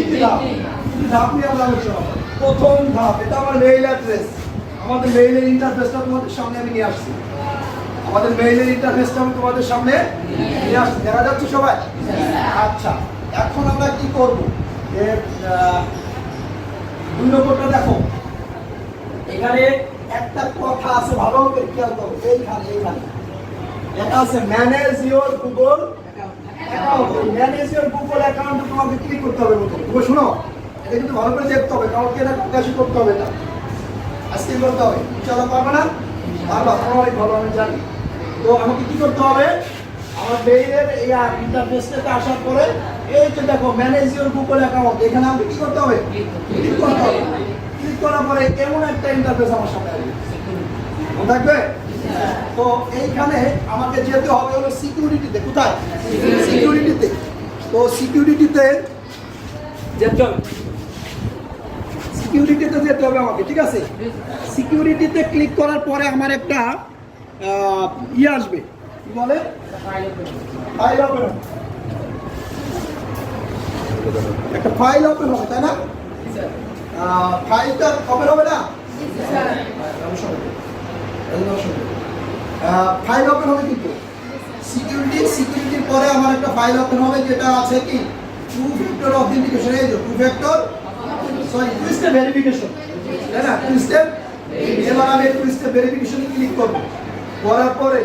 তিনটি ধাপ, ধাপ নিয়ে আমরা আলোচনা করব। প্রথম ধাপ, এটা আমার মেইল অ্যাড্রেস। আমাদের মেইলের ইন্টারফেসটা তোমাদের সামনে আমি নিয়ে আসছি। আমাদের মেইলের ইন্টারফেসটা আমি তোমাদের সামনে নিয়ে আসছি। দেখা যাচ্ছে সবাই? আচ্ছা, এখন আমরা কি করব? এর 2 নম্বরটা দেখো, এখানে একটা কথা আছে, ভালো করে খেয়াল করো। এইখানে লেখা আছে manage your Google account. Manage your Google অ্যাকাউন্টে তোমাকে ক্লিক করতে হবে। তুমি শোনো, এটা কিন্তু ভালো করে দেখতে হবে, কাউকে এটা প্রকাশই করতে হবে না, আজকে করতে হবে। চলো, পারবে না? পারবা, অনেক ভালো, আমি জানি। তো আমাকে কি করতে হবে? আমার মেইলের এই ইন্টারফেসটাতে আসার পরে এই যে দেখো ম্যানেজ ইওর গুগল অ্যাকাউন্ট, এখানে আমাকে কি করতে হবে? ক্লিক করতে হবে। ক্লিক করার পরে এমন একটা ইন্টারফেস আমার সামনে আসবে, মনে থাকবে? তো এইখানে আমাকে যেতে হবে হলো সিকিউরিটিতে। কোথায়? সিকিউরিটিতে। তো সিকিউরিটিতে যেতে হবে, সিকিউরিটিতে যেতে হবে আমাকে, ঠিক আছে? সিকিউরিটিতে ক্লিক করার পরে আমার একটা আসবে, কি বলে? ফাইল ওপেন হবে, একটা ফাইল ওপেন হবে, তাই না? ফাইলটা ওপেন হবে না? ফাইল ওপেন হবে কিন্তু সিকিউরিটির পরে আমার একটা ফাইল ওপেন হবে, যেটা আছে কি টু ফ্যাক্টর অথেন্টিকেশন। এই যে two factor two step verification, তাই না? Two step. এবার আমি টু স্টেপ ভেরিফিকেশনে ক্লিক করব। করার পরে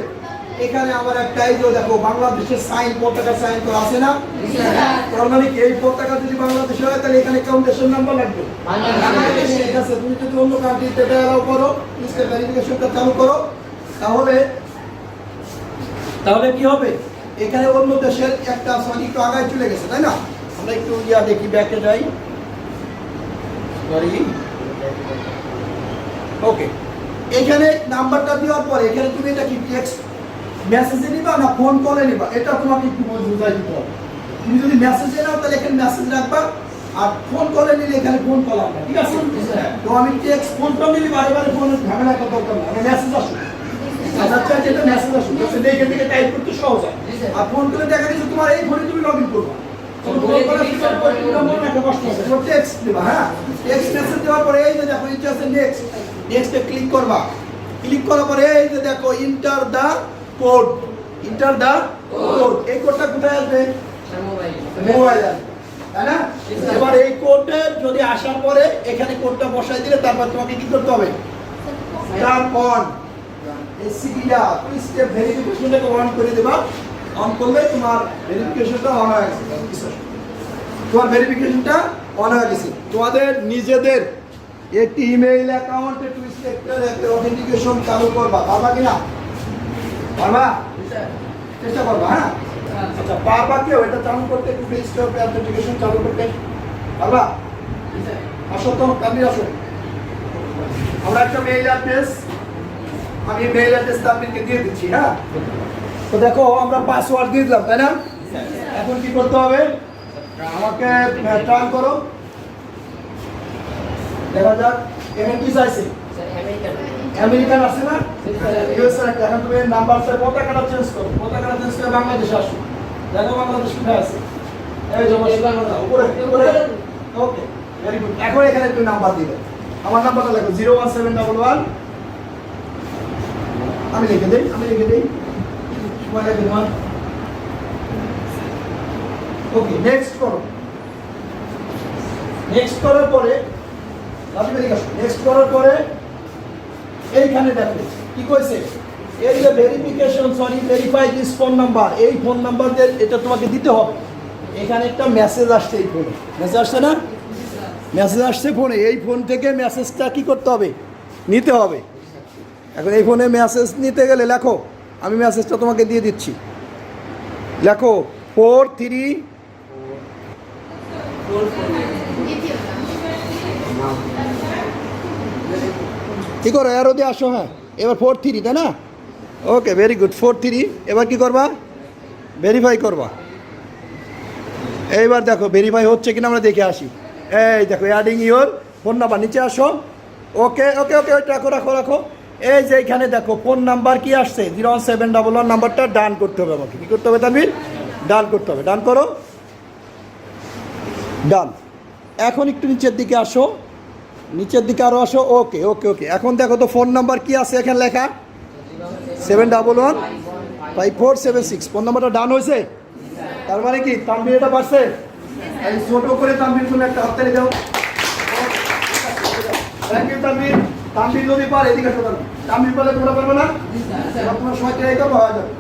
এখানে আমার একটা এই যে দেখো বাংলাদেশের সাইন, পতাকা সাইন তো আছে না? তার মানে কি এই পতাকা যদি বাংলাদেশে হয় তাহলে এখানে কাউন্টেশন নাম্বার লাগবে। ঠিক আছে, তুমি যদি অন্য কান্ট্রিতে এটা অ্যালাউ করো, টু স্টেপ ভেরিফিকেশনটা চালু করো, তাহলে কি হবে? এখানে অন্য দেশের একটা একটু আগায় চলে গেছে, তাই না? আমরা একটু দেখি, ব্যাকে যাই। সরি, ওকে। এখানে নাম্বারটা দেওয়ার পরে এখানে তুমি এটা কি টেক্সট মেসেজে নিবা না ফোন কলে নিবা, এটা তোমাকে একটু বুঝাই দিতে হবে। তুমি যদি মেসেজে নাও তাহলে এখানে মেসেজ রাখবা, আর ফোন কলে নিলে এখানে ফোন কল আসবে, ঠিক আছে? তো আমি টেক্সট ফোন কল নিলে বারে বারে ফোনের ঝামেলা কথা বলতে হবে, আমি মেসেজ আসবে। আচ্ছা, যেটা মেসেজ আসবে সেটা এখান থেকে টাইপ করতে সহজ হয়। আর ফোন করে দেখা যাচ্ছে তোমার এই ফোনে তুমি লগ ইন করবা, টেক্সট দিবা। হ্যাঁ, টেক্সট মেসেজ দেওয়ার পরে এই যে দেখো নেক্সটে ক্লিক করবা। ক্লিক করার পরে এই যে দেখো ইন্টার দা কোড, এই কোডটা কোথায় আসবে? মোবাইল আসবে, তাই না? এবার এই কোডে যদি আসার পরে এখানে কোডটা বসাই দিলে তারপর তোমাকে কি করতে হবে? টার্ন অন এসসিডিটা টু স্টেপ ভেরিফিকেশনটাকে অন করে দেবা। অন করলে তোমার ভেরিফিকেশনটা অন হয়ে গেছে। তোমাদের নিজেদের একটি ইমেইল অ্যাকাউন্টে টু স্টেপের একটা অথেন্টিকেশন চালু করবা, পারবা কিনা? পারবা? চেষ্টা করবা। হ্যাঁ, আচ্ছা, পারবা কেউ এটা চালু করতে? টু স্টেপ অথেন্টিকেশন চালু করতে পারবা? আসো তো, কামি আসো। আমরা একটা মেইল অ্যাড্রেস, আমি মেইল অ্যাড্রেসটা আপনাকে দিয়ে দিচ্ছি। হ্যাঁ, তো দেখো আমরা পাসওয়ার্ড দিয়ে দিলাম, তাই না? এখন কি করতে হবে? আমাকে টার্ন করো, দেখা যাক। এখানে কি চাইছে? আমেরিকান আছে না? ইউএস এর। এখন তুমি নাম্বারটা পতাকাটা চেঞ্জ করো, পতাকাটা চেঞ্জ করে বাংলাদেশ আসো। দেখো বাংলাদেশ কোথায় আছে? এই যে উপরে। ওকে, ভেরি গুড। এখন এখানে তুমি নাম্বার দিবে। আমার নাম্বারটা লেখো 01711। আমি লিখে দেই, সময় লাগবে না। ওকে, নেক্সট করো। নেক্সট করার পরে এইখানে দেখো কি কইছে, এই যে ভেরিফাই দিস ফোন নাম্বার, এই ফোন নাম্বার দিয়ে এটা তোমাকে দিতে হবে। এখানে একটা মেসেজ আসছে, এই ফোনে মেসেজ আসছে না? মেসেজ আসছে ফোনে, এই ফোন থেকে মেসেজটা কি করতে হবে? নিতে হবে। এখন এই ফোনে মেসেজ নিতে গেলে লেখো, আমি মেসেজটা তোমাকে দিয়ে দিচ্ছি। লেখো 43 কি করো, এরও দিয়ে আসো। হ্যাঁ, এবার 43, তাই না? ওকে, ভেরি গুড। 43 এবার কি করবা? ভেরিফাই করবা। এইবার দেখো ভেরিফাই হচ্ছে কিনা আমরা দেখে আসি। এই দেখো অ্যাডিং ইওর ফোন নাম্বার, নিচে আসো। ওকে ওকে ওকে, রাখো। এই যে এখানে দেখো ফোন নাম্বার কি আসছে, 0711 নাম্বারটা ডান করতে হবে আমাকে। কি করতে হবে তানভীর? ডান করতে হবে। ডান করো, ডান। এখন একটু নিচের দিকে আসো, নিচের দিকে আরও আসো। ওকে ওকে ওকে, এখন দেখো তো ফোন নাম্বার কি আছে এখানে লেখা, 711547 ফোন নাম্বারটা ডান হয়েছে। তার মানে কি তানভীর এটা পারছে? এই ছোট করে তানভীর তুমি একটা হাততালি দাও। Thank you Tanvir. তানভীর যদি পারে এদিকে আসো, তানভীর পারলে তোমরা পারবে না? তোমরা সবাই ট্রাই করো, হয়ে যাবে।